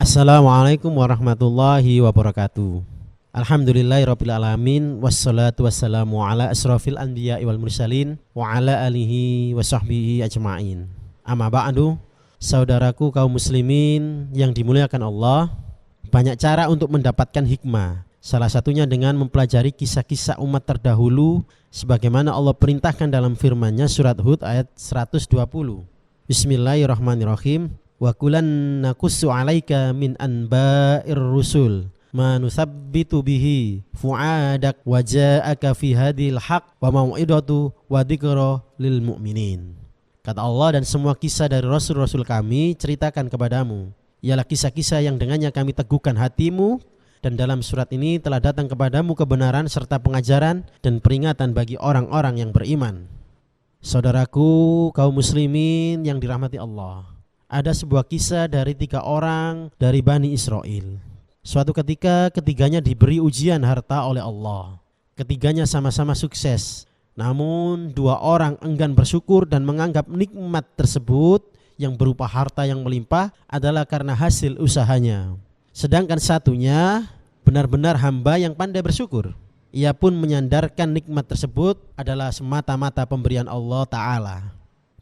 Assalamualaikum warahmatullahi wabarakatuh. Alhamdulillahirrabbilalamin. Wassalatu wassalamu ala asrafil anbiya'i wal mursalin wa ala alihi wa sahbihi ajma'in. Amma ba'du, saudaraku kaum muslimin yang dimuliakan Allah, banyak cara untuk mendapatkan hikmah. Salah satunya dengan mempelajari kisah-kisah umat terdahulu sebagaimana Allah perintahkan dalam firman-Nya surat Hud ayat 120. Bismillahirrahmanirrahim. Wa kulan naqussu 'alaika min anba'ir rusul ma nusabbitu bihi fu'adak wa ja'aka fi hadhil haqq wa mau'idatu wa dzikra lil mu'minin. Kata Allah, dan semua kisah dari rasul-rasul kami ceritakan kepadamu ialah kisah-kisah yang dengannya kami teguhkan hatimu, dan dalam surat ini telah datang kepadamu kebenaran serta pengajaran dan peringatan bagi orang-orang yang beriman. Saudaraku kaum muslimin yang dirahmati Allah, ada sebuah kisah dari 3 orang dari Bani Israel. Suatu ketika ketiganya diberi ujian harta oleh Allah. Ketiganya sama-sama sukses. Namun 2 orang enggan bersyukur dan menganggap nikmat tersebut yang berupa harta yang melimpah adalah karena hasil usahanya. Sedangkan satunya benar-benar hamba yang pandai bersyukur. Ia pun menyandarkan nikmat tersebut adalah semata-mata pemberian Allah Ta'ala.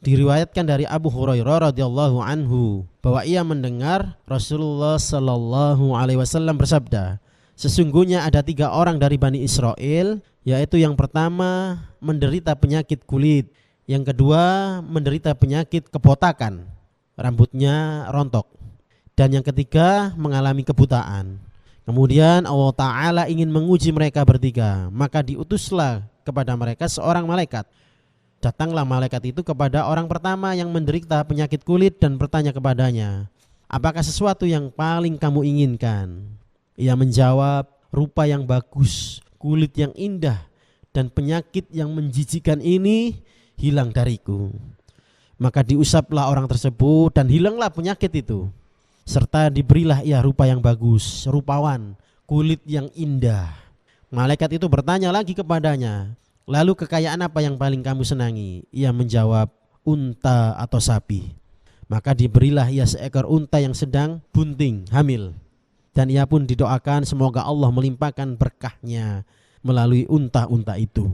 Diriwayatkan dari Abu Hurairah radhiyallahu anhu bahwa ia mendengar Rasulullah sallallahu alaihi wasallam bersabda, sesungguhnya ada 3 orang dari Bani Israel, yaitu yang pertama menderita penyakit kulit, yang kedua menderita penyakit kebotakan, rambutnya rontok, dan yang ketiga mengalami kebutaan. Kemudian Allah Ta'ala ingin menguji mereka bertiga, maka diutuslah kepada mereka seorang malaikat. Datanglah malaikat itu kepada orang pertama yang menderita penyakit kulit dan bertanya kepadanya, apakah sesuatu yang paling kamu inginkan? Ia menjawab, rupa yang bagus, kulit yang indah, dan penyakit yang menjijikkan ini hilang dariku. Maka diusaplah orang tersebut dan hilanglah penyakit itu, serta diberilah ia rupa yang bagus, rupawan, kulit yang indah. Malaikat itu bertanya lagi kepadanya, lalu kekayaan apa yang paling kamu senangi? Ia menjawab, unta atau sapi. Maka diberilah ia seekor unta yang sedang bunting, hamil. Dan ia pun didoakan semoga Allah melimpahkan berkahnya melalui unta-unta itu.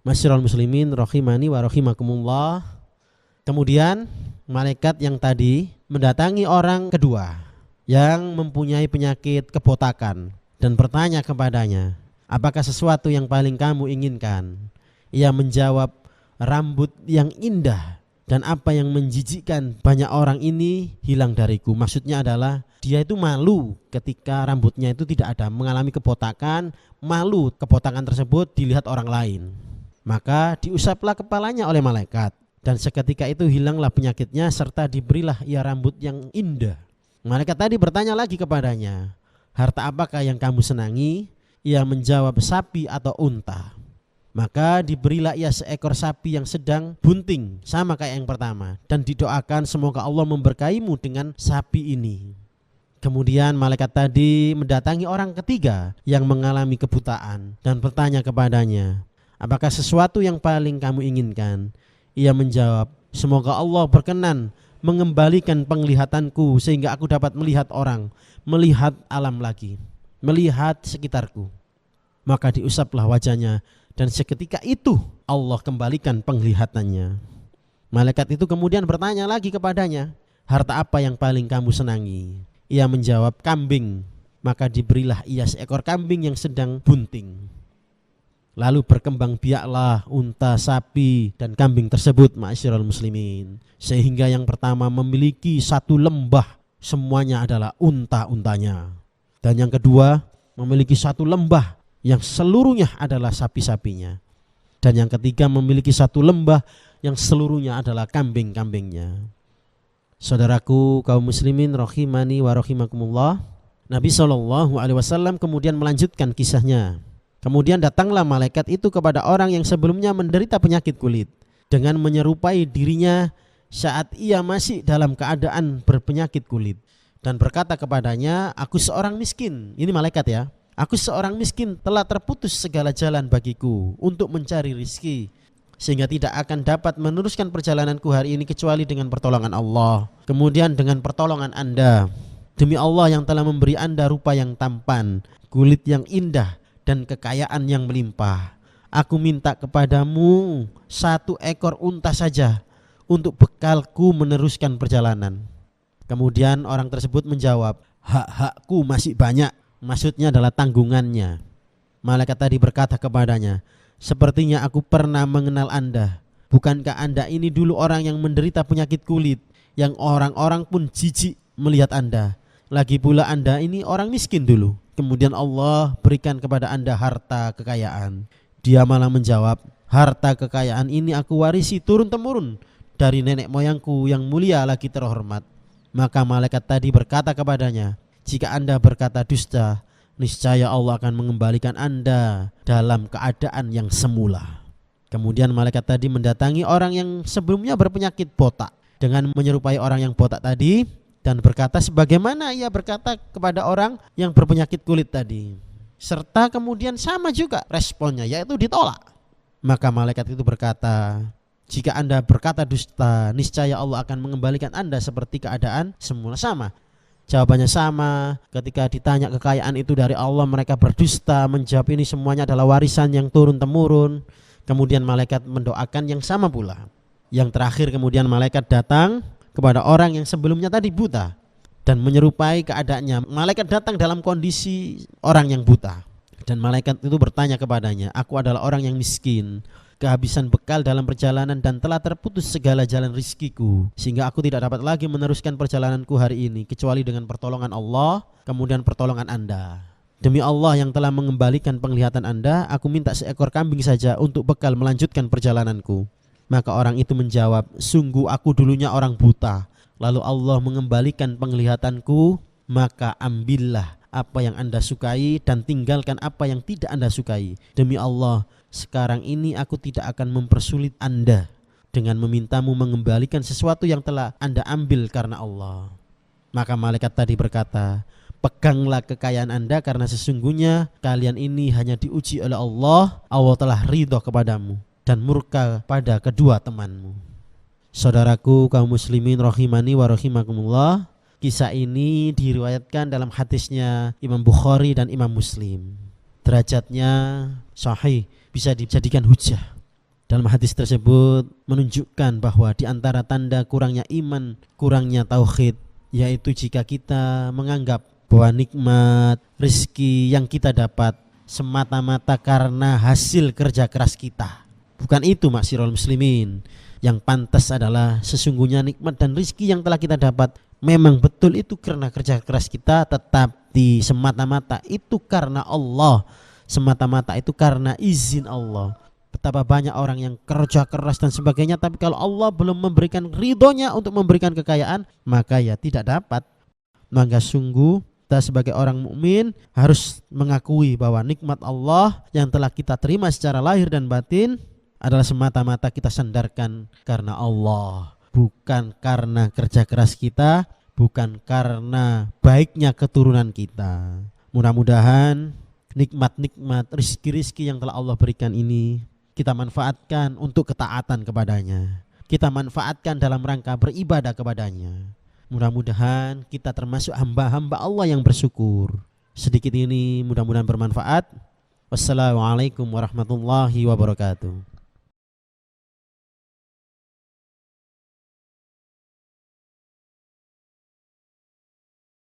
Masyiral muslimin rahimani wa rahimakumullah. Kemudian malaikat yang tadi mendatangi orang kedua yang mempunyai penyakit kebotakan dan bertanya kepadanya, apakah sesuatu yang paling kamu inginkan? Ia menjawab, rambut yang indah dan apa yang menjijikkan banyak orang ini hilang dariku. Maksudnya adalah dia itu malu ketika rambutnya itu tidak ada, mengalami kebotakan, malu kebotakan tersebut dilihat orang lain. Maka diusaplah kepalanya oleh malaikat, dan seketika itu hilanglah penyakitnya serta diberilah ia rambut yang indah. Malaikat tadi bertanya lagi kepadanya, harta apakah yang kamu senangi? Ia menjawab, sapi atau unta. Maka diberilah ia seekor sapi yang sedang bunting, sama kayak yang pertama, dan didoakan semoga Allah memberkahimu dengan sapi ini. Kemudian malaikat tadi mendatangi orang ketiga yang mengalami kebutaan dan bertanya kepadanya, apakah sesuatu yang paling kamu inginkan? Ia menjawab, semoga Allah berkenan mengembalikan penglihatanku sehingga aku dapat melihat orang, melihat alam lagi, melihat sekitarku. Maka diusaplah wajahnya dan seketika itu Allah kembalikan penglihatannya. Malaikat itu kemudian bertanya lagi kepadanya, harta apa yang paling kamu senangi? Ia menjawab, kambing. Maka diberilah ia seekor kambing yang sedang bunting. Lalu berkembang biaklah unta, sapi, dan kambing tersebut, ma'asyiral muslimin, sehingga yang pertama memiliki 1 lembah, semuanya adalah unta-untanya. Dan yang kedua memiliki 1 lembah yang seluruhnya adalah sapi-sapinya. Dan yang ketiga memiliki 1 lembah yang seluruhnya adalah kambing-kambingnya. Saudaraku kaum muslimin rahimani wa rahimakumullah, Nabi SAW kemudian melanjutkan kisahnya. Kemudian datanglah malaikat itu kepada orang yang sebelumnya menderita penyakit kulit dengan menyerupai dirinya saat ia masih dalam keadaan berpenyakit kulit, dan berkata kepadanya, aku seorang miskin. Ini malaikat ya. Aku seorang miskin, telah terputus segala jalan bagiku untuk mencari rizki, sehingga tidak akan dapat meneruskan perjalananku hari ini kecuali dengan pertolongan Allah, kemudian dengan pertolongan Anda. Demi Allah yang telah memberi Anda rupa yang tampan, kulit yang indah, dan kekayaan yang melimpah, aku minta kepadamu 1 ekor unta saja untuk bekalku meneruskan perjalanan. Kemudian orang tersebut menjawab, hak-hakku masih banyak. Maksudnya adalah tanggungannya. Malaikat tadi berkata kepadanya, sepertinya aku pernah mengenal Anda. Bukankah Anda ini dulu orang yang menderita penyakit kulit, yang orang-orang pun jijik melihat Anda? Lagi pula Anda ini orang miskin dulu. Kemudian Allah berikan kepada Anda harta kekayaan. Dia malah menjawab, harta kekayaan ini aku warisi turun-temurun dari nenek moyangku yang mulia lagi terhormat. Maka malaikat tadi berkata kepadanya, jika Anda berkata dusta, niscaya Allah akan mengembalikan Anda dalam keadaan yang semula. Kemudian malaikat tadi mendatangi orang yang sebelumnya berpenyakit botak dengan menyerupai orang yang botak tadi, dan berkata sebagaimana ia berkata kepada orang yang berpenyakit kulit tadi. Serta kemudian sama juga responnya, yaitu ditolak. Maka malaikat itu berkata, jika Anda berkata dusta, niscaya Allah akan mengembalikan Anda seperti keadaan semula. Sama. Jawabannya sama. Ketika ditanya kekayaan itu dari Allah, mereka berdusta, menjawab ini semuanya adalah warisan yang turun-temurun. Kemudian malaikat mendoakan yang sama pula. Yang terakhir kemudian malaikat datang kepada orang yang sebelumnya tadi buta dan menyerupai keadaannya. Malaikat datang dalam kondisi orang yang buta, dan malaikat itu bertanya kepadanya, aku adalah orang yang miskin, kehabisan bekal dalam perjalanan, dan telah terputus segala jalan rizkiku, sehingga aku tidak dapat lagi meneruskan perjalananku hari ini kecuali dengan pertolongan Allah, kemudian pertolongan Anda. Demi Allah yang telah mengembalikan penglihatan Anda, aku minta seekor kambing saja untuk bekal melanjutkan perjalananku. Maka orang itu menjawab, sungguh aku dulunya orang buta, lalu Allah mengembalikan penglihatanku, maka ambillah apa yang Anda sukai dan tinggalkan apa yang tidak Anda sukai. Demi Allah, sekarang ini aku tidak akan mempersulit Anda dengan memintamu mengembalikan sesuatu yang telah Anda ambil karena Allah. Maka malaikat tadi berkata, peganglah kekayaan Anda karena sesungguhnya kalian ini hanya diuji oleh Allah. Allah telah ridho kepadamu dan murka pada kedua temanmu. Saudaraku kaum muslimin rahimani wa rahimakumullah, kisah ini diriwayatkan dalam hadisnya Imam Bukhari dan Imam Muslim. Derajatnya sahih, bisa dijadikan hujjah. Dalam hadis tersebut menunjukkan bahwa di antara tanda kurangnya iman, kurangnya tauhid, yaitu jika kita menganggap bahwa nikmat rezeki yang kita dapat semata-mata karena hasil kerja keras kita. Bukan itu maksirul muslimin. Yang pantas adalah sesungguhnya nikmat dan rezeki yang telah kita dapat memang betul itu karena kerja keras kita, tetapi semata-mata itu karena Allah, semata-mata itu karena izin Allah. Betapa banyak orang yang kerja keras dan sebagainya, tapi kalau Allah belum memberikan ridhonya untuk memberikan kekayaan, maka ya tidak dapat. Maka sungguh kita sebagai orang mukmin harus mengakui bahwa nikmat Allah yang telah kita terima secara lahir dan batin adalah semata-mata kita sandarkan karena Allah, bukan karena kerja keras kita, bukan karena baiknya keturunan kita. Mudah-mudahan nikmat-nikmat rizki-rizki yang telah Allah berikan ini kita manfaatkan untuk ketaatan kepadanya, kita manfaatkan dalam rangka beribadah kepadanya. Mudah-mudahan kita termasuk hamba-hamba Allah yang bersyukur. Sedikit ini mudah-mudahan bermanfaat. Wassalamualaikum warahmatullahi wabarakatuh.